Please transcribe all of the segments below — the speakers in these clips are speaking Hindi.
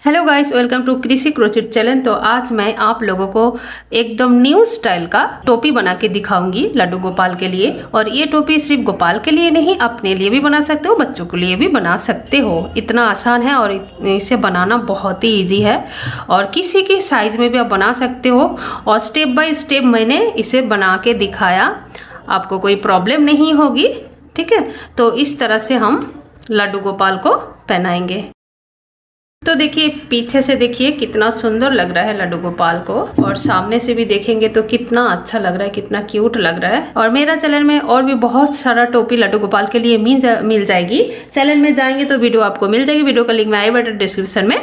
हेलो गाइस, वेलकम टू कृषि क्रोचेट चैनल। तो आज मैं आप लोगों को एकदम न्यू स्टाइल का टोपी बना के दिखाऊंगी लड्डू गोपाल के लिए। और ये टोपी सिर्फ गोपाल के लिए नहीं, अपने लिए भी बना सकते हो, बच्चों के लिए भी बना सकते हो। इतना आसान है और इसे बनाना बहुत ही ईजी है और किसी की साइज में भी आप बना सकते हो। और स्टेप बाय स्टेप मैंने इसे बना के दिखाया, आपको कोई प्रॉब्लम नहीं होगी। ठीक है, तो इस तरह से हम लड्डू गोपाल को पहनाएंगे। तो देखिए, पीछे से देखिए कितना सुंदर लग रहा है लड्डू गोपाल को, और सामने से भी देखेंगे तो कितना अच्छा लग रहा है, कितना क्यूट लग रहा है। और मेरा चैनल में और भी बहुत सारा टोपी लड्डू गोपाल के लिए मिल जाएगी। चैनल में जाएंगे तो वीडियो आपको मिल जाएगी। वीडियो का लिंक मैं आई बटन डिस्क्रिप्शन में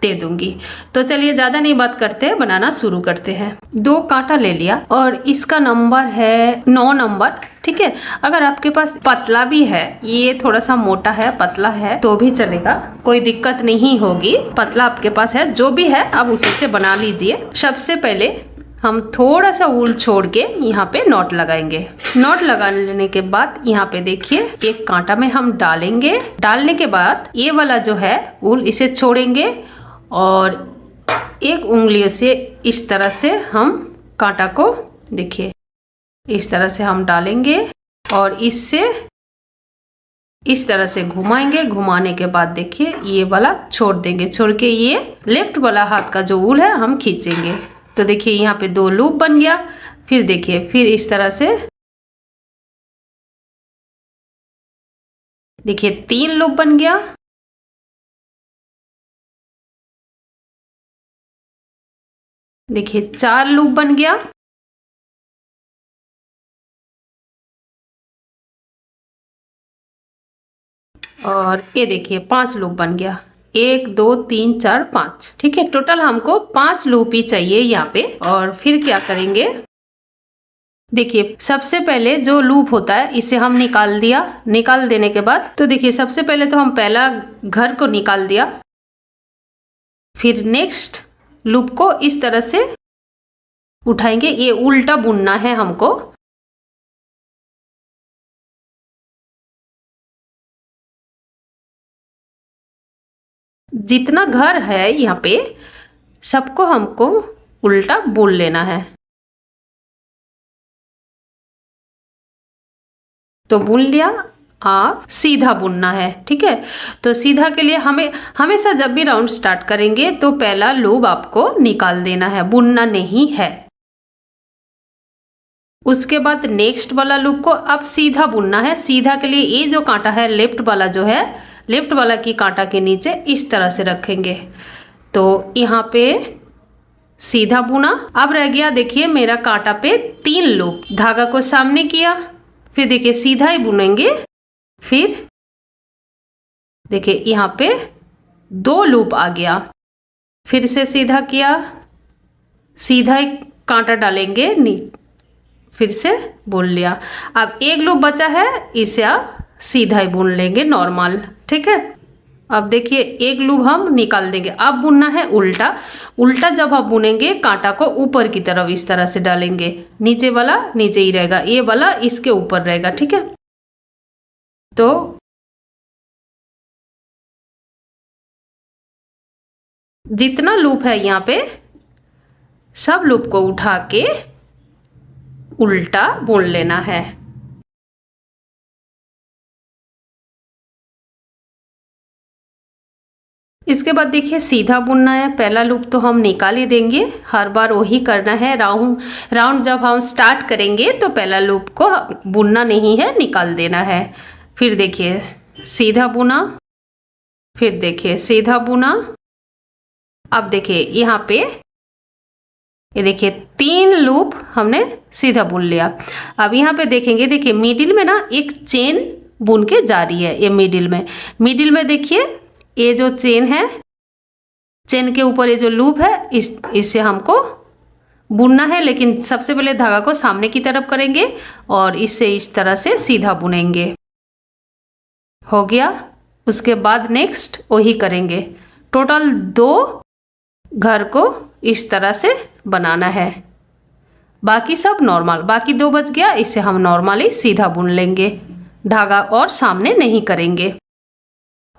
दे दूंगी। तो चलिए ज़्यादा नहीं बात करते, बनाना शुरू करते हैं। 2 कांटा ले लिया और इसका नंबर है 9 नंबर। ठीक है, अगर आपके पास पतला भी है, ये थोड़ा सा मोटा है, पतला है तो भी चलेगा, कोई दिक्कत नहीं होगी। पतला आपके पास है, जो भी है अब उसी से बना लीजिए। सबसे पहले हम थोड़ा सा ऊल छोड़ के यहाँ पे नॉट लगाएंगे। नॉट लगा लेने के बाद यहाँ पे देखिए एक कांटा में हम डालेंगे। डालने के बाद ये वाला जो है ऊल, इसे छोड़ेंगे और एक उंगलियों से इस तरह से हम कांटा को देखिए इस तरह से हम डालेंगे और इससे इस तरह से घुमाएंगे। घुमाने के बाद देखिए ये वाला छोड़ देंगे, छोड़ के ये लेफ्ट वाला हाथ का जो ऊल है हम खींचेंगे। तो देखिए यहाँ पे 2 लूप बन गया। फिर देखिए, फिर इस तरह से देखिए 3 लूप बन गया। देखिए 4 लूप बन गया। और ये देखिए 5 लूप बन गया। 1 2 3 4 5। ठीक है, टोटल हमको 5 लूप ही चाहिए यहाँ पे। और फिर क्या करेंगे, देखिए सबसे पहले जो लूप होता है इसे हम निकाल दिया। निकाल देने के बाद तो देखिए सबसे पहले तो हम पहला घर को निकाल दिया। फिर नेक्स्ट लूप को इस तरह से उठाएंगे। ये उल्टा बुनना है हमको। जितना घर है यहाँ पे सबको हमको उल्टा बुन लेना है। तो बुन लिया, आप सीधा बुनना है। ठीक है, तो सीधा के लिए हमें हमेशा जब भी राउंड स्टार्ट करेंगे तो पहला लूप आपको निकाल देना है, बुनना नहीं है। उसके बाद नेक्स्ट वाला लूप को अब सीधा बुनना है। सीधा के लिए ये जो कांटा है लेफ्ट वाला जो है, लेफ्ट वाला की कांटा के नीचे इस तरह से रखेंगे। तो यहाँ पे सीधा बुना। अब रह गया देखिए मेरा कांटा पे 3 लूप। धागा को सामने किया, फिर देखिए सीधा ही बुनेंगे। फिर देखिए यहाँ पे 2 लूप आ गया। फिर से सीधा किया, सीधा ही कांटा डालेंगे, फिर से बुन लिया। अब 1 लूप बचा है, इसे आप सीधा ही बुन लेंगे नॉर्मल। ठीक है, अब देखिए 1 लूप हम निकाल देंगे। अब बुनना है उल्टा। उल्टा जब आप बुनेंगे कांटा को ऊपर की तरफ इस तरह से डालेंगे। नीचे वाला नीचे ही रहेगा, ये वाला इसके ऊपर रहेगा। ठीक है, तो जितना लूप है यहाँ पे सब लूप को उठा के उल्टा बुन लेना है। इसके बाद देखिए सीधा बुनना है। पहला लूप तो हम निकाल ही देंगे, हर बार वही करना है। राउंड जब हम स्टार्ट करेंगे तो पहला लूप को बुनना नहीं है, निकाल देना है। फिर देखिए सीधा बुना, फिर देखिए सीधा बुना। अब देखिए यहाँ पे ये देखिए 3 लूप हमने सीधा बुन लिया। अब यहाँ पे देखेंगे, देखिए मिडिल में ना एक चेन बुन के जा रही है। ये मिडिल में देखिए ये जो चेन है, चेन के ऊपर ये जो लूप है इससे हमको बुनना है। लेकिन सबसे पहले धागा को सामने की तरफ करेंगे और इससे इस तरह से सीधा बुनेंगे। हो गया। उसके बाद नेक्स्ट वही करेंगे। टोटल 2 घर को इस तरह से बनाना है। बाकी सब नॉर्मल, बाकी 2 बच गया, इसे हम नॉर्मली सीधा बुन लेंगे, धागा और सामने नहीं करेंगे।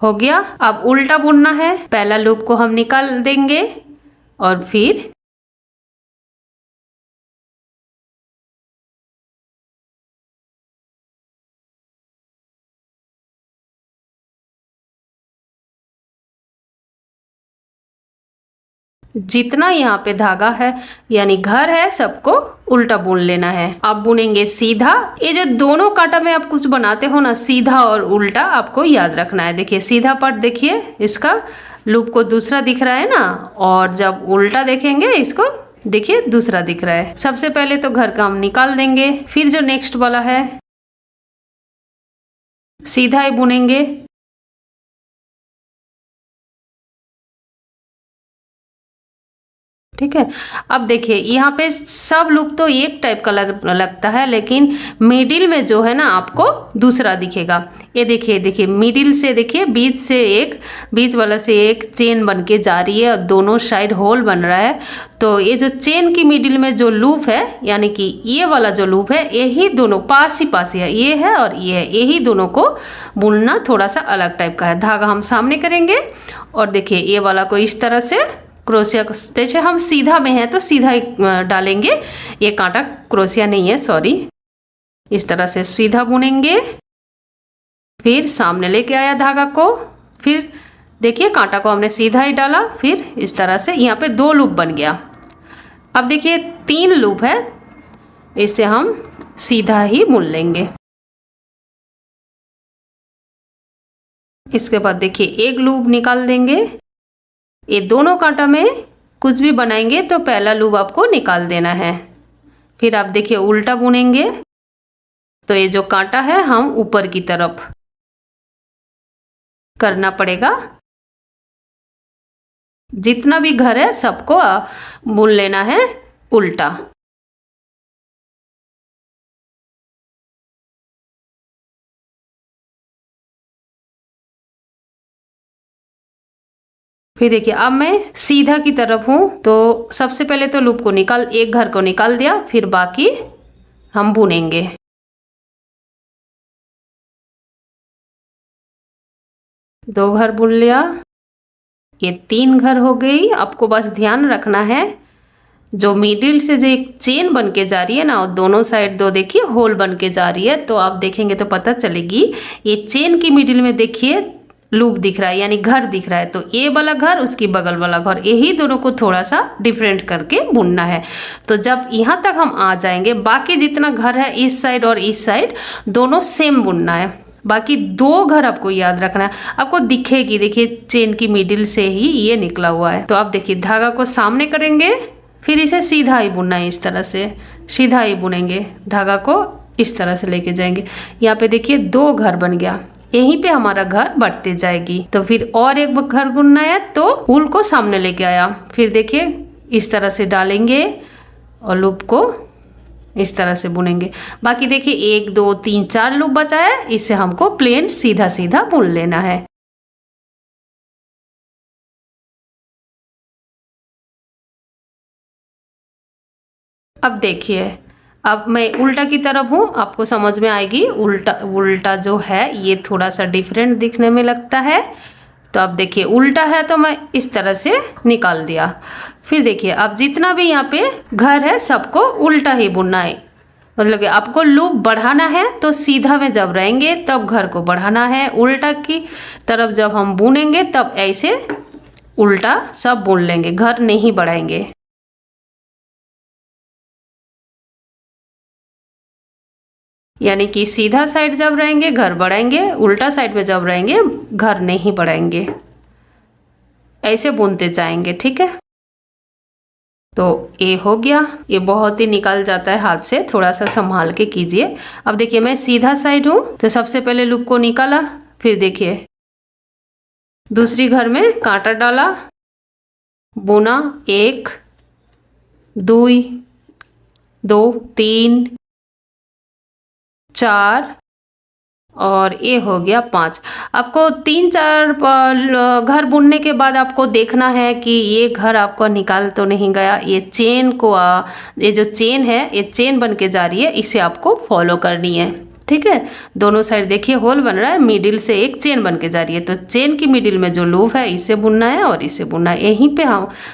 हो गया। अब उल्टा बुनना है, पहला लूप को हम निकाल देंगे और फिर जितना यहाँ पे धागा है यानी घर है सबको उल्टा बुन लेना है। आप बुनेंगे सीधा। ये जो दोनों कांटा में आप कुछ बनाते हो ना, सीधा और उल्टा, आपको याद रखना है। देखिए सीधा पार्ट देखिए, इसका लूप को दूसरा दिख रहा है ना, और जब उल्टा देखेंगे इसको देखिए दूसरा दिख रहा है। सबसे पहले तो घर का हम निकाल देंगे, फिर जो नेक्स्ट वाला है सीधा ही बुनेंगे। ठीक है। अब देखिए यहाँ पे सब लूप तो एक टाइप का लगता है, लेकिन मिडिल में जो है ना आपको दूसरा दिखेगा। ये देखिए, देखिए मिडिल से देखिए बीच से एक, बीच वाला से एक चेन बन के जा रही है और दोनों साइड होल बन रहा है। तो ये जो चेन की मिडिल में जो लूप है यानी कि ये वाला जो लूप है, यही दोनों पास ही है, ये है और ये है, यही दोनों को बुनना थोड़ा सा अलग टाइप का है। धागा हम सामने करेंगे और देखिए ये वाला को इस तरह से क्रोशिया, जैसे हम सीधा में है तो सीधा ही डालेंगे, ये कांटा क्रोशिया नहीं है, सॉरी। इस तरह से सीधा बुनेंगे, फिर सामने लेके आया धागा को, फिर देखिए कांटा को हमने सीधा ही डाला, फिर इस तरह से यहाँ पे 2 लूप बन गया। अब देखिए 3 लूप है, इसे हम सीधा ही बुन लेंगे। इसके बाद देखिए एक लूप निकाल देंगे। ये दोनों कांटा में कुछ भी बनाएंगे तो पहला लूप आपको निकाल देना है। फिर आप देखिए उल्टा बुनेंगे तो ये जो कांटा है हम ऊपर की तरफ करना पड़ेगा। जितना भी घर है सबको बुन लेना है उल्टा। फिर देखिए अब मैं सीधा की तरफ हूँ, तो सबसे पहले तो लूप को एक घर को निकाल दिया, फिर बाकी हम बुनेंगे। दो घर बुन लिया, ये 3 घर हो गई। आपको बस ध्यान रखना है जो मिडिल से जो एक चेन बन के जा रही है ना, और दोनों साइड दो देखिए होल बन के जा रही है, तो आप देखेंगे तो पता चलेगी। ये चेन की मिडिल में देखिए लूप दिख रहा है यानी घर दिख रहा है, तो ये वाला घर उसकी बगल वाला घर, यही दोनों को थोड़ा सा डिफरेंट करके बुनना है। तो जब यहाँ तक हम आ जाएंगे, बाकी जितना घर है इस साइड और इस साइड दोनों सेम बुनना है। बाकी 2 घर आपको याद रखना है, आपको दिखेगी, देखिए चेन की मिडिल से ही ये निकला हुआ है। तो आप देखिए धागा को सामने करेंगे, फिर इसे सीधा ही बुनना है, इस तरह से सीधा ही बुनेंगे, धागा को इस तरह से लेके जाएंगे। यहाँ पे देखिए 2 घर बन गया, यहीं पे हमारा घर बढ़ते जाएगी। तो फिर और एक घर बुनना है, तो ऊल को सामने लेके आया, फिर देखिए इस तरह से डालेंगे और लूप को इस तरह से बुनेंगे। बाकी देखिए 1 2 3 4 लूप बचा है, इसे हमको प्लेन सीधा सीधा बुन लेना है। अब देखिए अब मैं उल्टा की तरफ हूँ, आपको समझ में आएगी। उल्टा जो है ये थोड़ा सा डिफरेंट दिखने में लगता है। तो अब देखिए उल्टा है तो मैं इस तरह से निकाल दिया। फिर देखिए अब जितना भी यहाँ पे घर है सबको उल्टा ही बुनना है, मतलब कि आपको लूप बढ़ाना है तो सीधा में जब रहेंगे तब घर को बढ़ाना है, उल्टा की तरफ जब हम बुनेंगे तब ऐसे उल्टा सब बुन लेंगे, घर नहीं बढ़ाएंगे। यानी कि सीधा साइड जब रहेंगे घर बढ़ाएंगे, उल्टा साइड में जब रहेंगे घर नहीं बढ़ाएंगे, ऐसे बुनते जाएंगे। ठीक है, तो ये हो गया। ये बहुत ही निकल जाता है हाथ से, थोड़ा सा संभाल के कीजिए। अब देखिए मैं सीधा साइड हूँ तो सबसे पहले लूप को निकाला, फिर देखिए दूसरी घर में कांटा डाला, बुना 1 2 3 4 और ये हो गया 5। आपको 3-4 घर बुनने के बाद आपको देखना है कि ये घर आपको निकाल तो नहीं गया। ये चेन को ये जो चेन है ये चेन बन के जा रही है, इसे आपको फॉलो करनी है। ठीक है। दोनों साइड देखिए होल बन रहा है, मिडिल से एक चेन बन के जा रही है, तो चेन की मिडिल में जो लूप है इसे बुनना है और इसे बुनना है, यहीं पे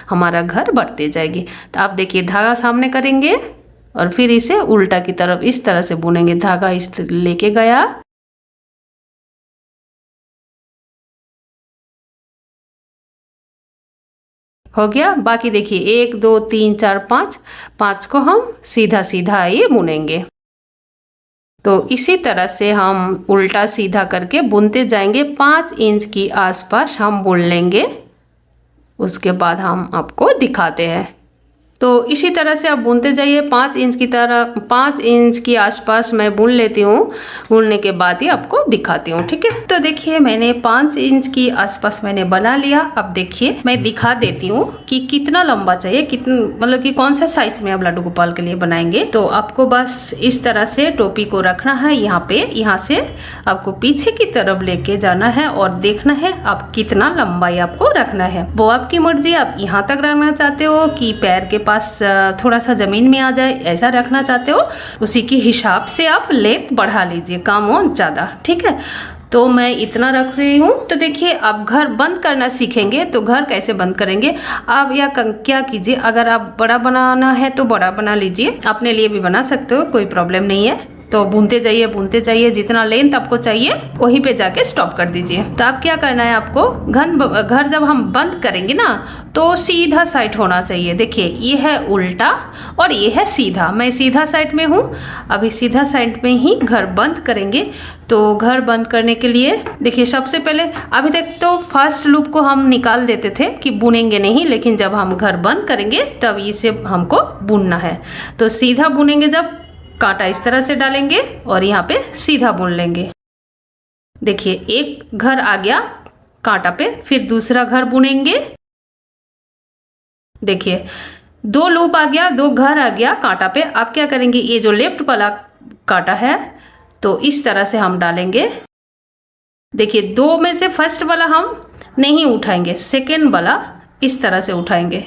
हमारा घर बढ़ते जाएगी। तो आप देखिए धागा सामने करेंगे और फिर इसे उल्टा की तरफ इस तरह से बुनेंगे। धागा इस लेके गया, हो गया। बाकी देखिए 1 2 3 4 5, 5 को हम सीधा सीधा ये बुनेंगे। तो इसी तरह से हम उल्टा सीधा करके बुनते जाएंगे। 5 इंच की आसपास हम बुन लेंगे, उसके बाद हम आपको दिखाते हैं। तो इसी तरह से आप बुनते जाइए। 5 इंच की तरह 5 इंच के आसपास मैं बुन लेती हूँ, बुनने के बाद ही आपको दिखाती हूँ, ठीक है। तो देखिए मैंने 5 इंच की आसपास मैंने बना लिया। अब देखिए मैं दिखा देती हूँ कि कितना लंबा चाहिए, कितना मतलब कि कौन सा साइज में आप लड्डू गोपाल के लिए बनाएंगे। तो आपको बस इस तरह से टोपी को रखना है यहाँ पे, यहाँ से आपको पीछे की तरफ लेके जाना है और देखना है आप कितना लंबाई आपको रखना है। वो आपकी मर्जी, आप यहाँ तक रखना चाहते हो कि पैर के पास थोड़ा सा जमीन में आ जाए, ऐसा रखना चाहते हो, उसी के हिसाब से आप लेंथ बढ़ा लीजिए, कम हो ज्यादा, ठीक है। तो मैं इतना रख रही हूँ। तो देखिए अब घर बंद करना सीखेंगे। तो घर कैसे बंद करेंगे आप या क्या कीजिए, अगर आप बड़ा बनाना है तो बड़ा बना लीजिए, अपने लिए भी बना सकते हो, कोई प्रॉब्लम नहीं है। तो बुनते जाइए, जितना लेंथ आपको चाहिए वहीं पे जाके स्टॉप कर दीजिए। तो अब क्या करना है आपको, घर जब हम बंद करेंगे ना तो सीधा साइड होना चाहिए। देखिए ये है उल्टा और ये है सीधा, मैं सीधा साइड में हूँ, अभी सीधा साइड में ही घर बंद करेंगे। तो घर बंद करने के लिए देखिए सबसे पहले, अभी तक तो फर्स्ट लूप को हम निकाल देते थे कि बुनेंगे नहीं, लेकिन जब हम घर बंद करेंगे तब इसे हमको बुनना है। तो सीधा बुनेंगे, जब कांटा इस तरह से डालेंगे और यहाँ पे सीधा बुन लेंगे। देखिए एक घर आ गया कांटा पे, फिर दूसरा घर बुनेंगे। देखिए 2 लूप आ गया, 2 घर आ गया कांटा पे। अब क्या करेंगे, ये जो लेफ्ट वाला कांटा है तो इस तरह से हम डालेंगे। देखिए 2 में से फर्स्ट वाला हम नहीं उठाएंगे, सेकेंड वाला इस तरह से उठाएंगे।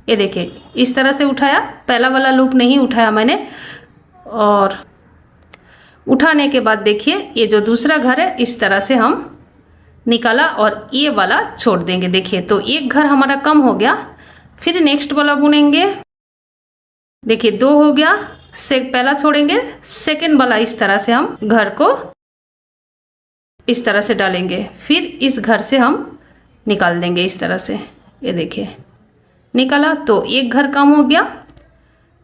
ये देखिए इस तरह से उठाया, पहला वाला लूप नहीं उठाया मैंने। और उठाने के बाद देखिए ये जो दूसरा घर है इस तरह से हम निकाला और ये वाला छोड़ देंगे। देखिए तो एक घर हमारा कम हो गया, फिर नेक्स्ट वाला बुनेंगे। देखिए 2 हो गया, पहला छोड़ेंगे, सेकेंड वाला इस तरह से हम घर को इस तरह से डालेंगे, फिर इस घर से हम निकाल देंगे इस तरह से। ये देखिए निकाला तो एक घर कम हो गया,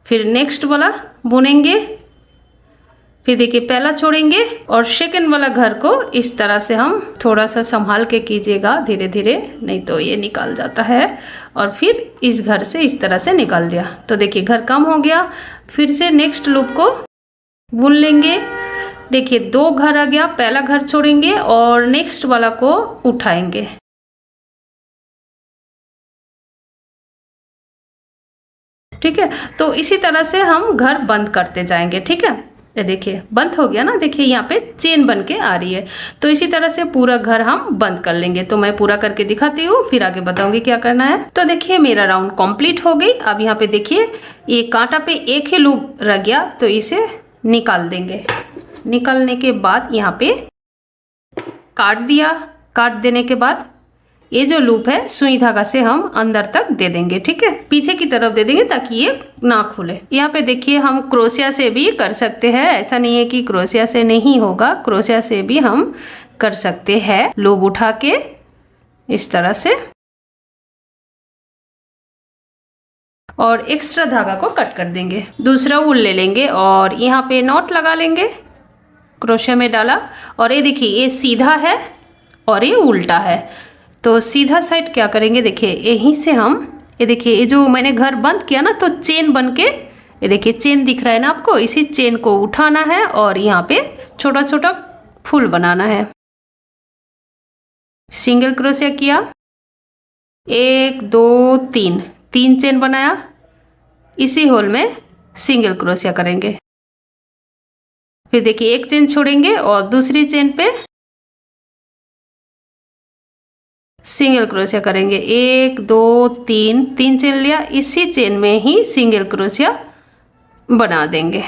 फिर नेक्स्ट वाला बुनेंगे, फिर देखिए पहला छोड़ेंगे और सेकंड वाला घर को इस तरह से हम थोड़ा सा संभाल के कीजिएगा, धीरे धीरे, नहीं तो ये निकाल जाता है। और फिर इस घर से इस तरह से निकाल दिया। तो देखिए घर कम हो गया, फिर से नेक्स्ट लूप को बुन लेंगे। देखिए 2 घर आ गया, पहला घर छोड़ेंगे और नेक्स्ट वाला को उठाएंगे। ठीक है, तो इसी तरह से हम घर बंद करते जाएंगे, ठीक है। ये देखिए बंद हो गया ना, देखिए यहाँ पे चेन बन के आ रही है। तो इसी तरह से पूरा घर हम बंद कर लेंगे। तो मैं पूरा करके दिखाती हूँ, फिर आगे बताऊंगी क्या करना है। तो देखिए मेरा राउंड कंप्लीट हो गई। अब यहाँ पे देखिए ये कांटा पे एक ही लूप रह गया, तो इसे निकाल देंगे। निकालने के बाद यहाँ पे काट दिया, काट देने के बाद ये जो लूप है सुई धागा से हम अंदर तक दे देंगे, ठीक है, पीछे की तरफ दे देंगे ताकि ये ना खुले। यहाँ पे देखिए हम क्रोशिया से भी कर सकते हैं, ऐसा नहीं है कि क्रोशिया से नहीं होगा, क्रोशिया से भी हम कर सकते हैं। लूप उठा के इस तरह से और एक्स्ट्रा धागा को कट कर देंगे, दूसरा ऊन ले लेंगे और यहाँ पे नॉट लगा लेंगे। क्रोशिया में डाला और ये देखिए ये सीधा है और ये उल्टा है। तो सीधा साइड क्या करेंगे, देखिए यहीं से हम, ये देखिए ये जो मैंने घर बंद किया ना, तो चेन बन के, ये देखिए चेन दिख रहा है ना आपको, इसी चेन को उठाना है और यहाँ पे छोटा छोटा फूल बनाना है। सिंगल क्रोशिया किया, 1 2 3, 3 चेन बनाया, इसी होल में सिंगल क्रोशिया करेंगे। फिर देखिए एक चेन छोड़ेंगे और दूसरी चेन पे सिंगल क्रोशिया करेंगे। 1 2 3, 3 चेन लिया, इसी चेन में ही सिंगल क्रोशिया बना देंगे।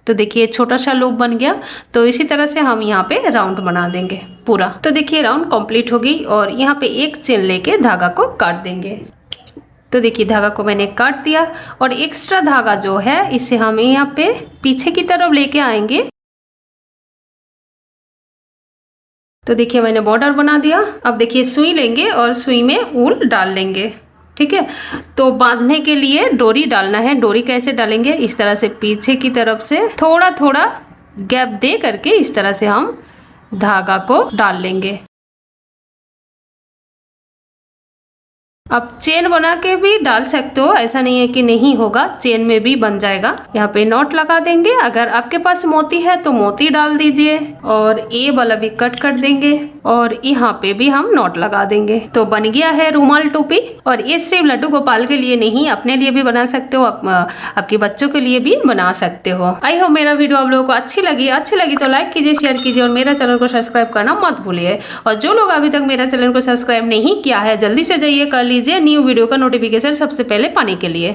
तो देखिए छोटा सा लूप बन गया। तो इसी तरह से हम यहाँ पे राउंड बना देंगे पूरा। तो देखिए राउंड कंप्लीट हो गई और यहाँ पे एक चेन लेके धागा को काट देंगे। तो देखिए धागा को मैंने काट दिया और एक्स्ट्रा धागा जो है इसे हम यहाँ पे पीछे की तरफ लेके आएंगे। तो देखिए मैंने बॉर्डर बना दिया। अब देखिए सुई लेंगे और सुई में ऊल डाल लेंगे। ठीक है, तो बांधने के लिए डोरी डालना है। डोरी कैसे डालेंगे, इस तरह से पीछे की तरफ से थोड़ा थोड़ा गैप दे करके इस तरह से हम धागा को डाल लेंगे। अब चेन बना के भी डाल सकते हो, ऐसा नहीं है कि नहीं होगा, चेन में भी बन जाएगा। यहाँ पे नॉट लगा देंगे। अगर आपके पास मोती है तो मोती डाल दीजिए और ये वाला भी कट कर देंगे और यहाँ पे भी हम नॉट लगा देंगे। तो बन गया है रुमाल टोपी। और ये सिर्फ लड्डू गोपाल के लिए नहीं, अपने लिए भी बना सकते हो, आपके बच्चों के लिए भी बना सकते हो। आई होप मेरा वीडियो आप लोगों को अच्छी लगी तो लाइक कीजिए, शेयर कीजिए और मेरा चैनल को सब्सक्राइब करना मत भूलिए। और जो लोग अभी तक मेरा चैनल को सब्सक्राइब नहीं किया है जल्दी से जाइए कर लीजिए न्यू वीडियो का नोटिफिकेशन सबसे पहले पाने के लिए।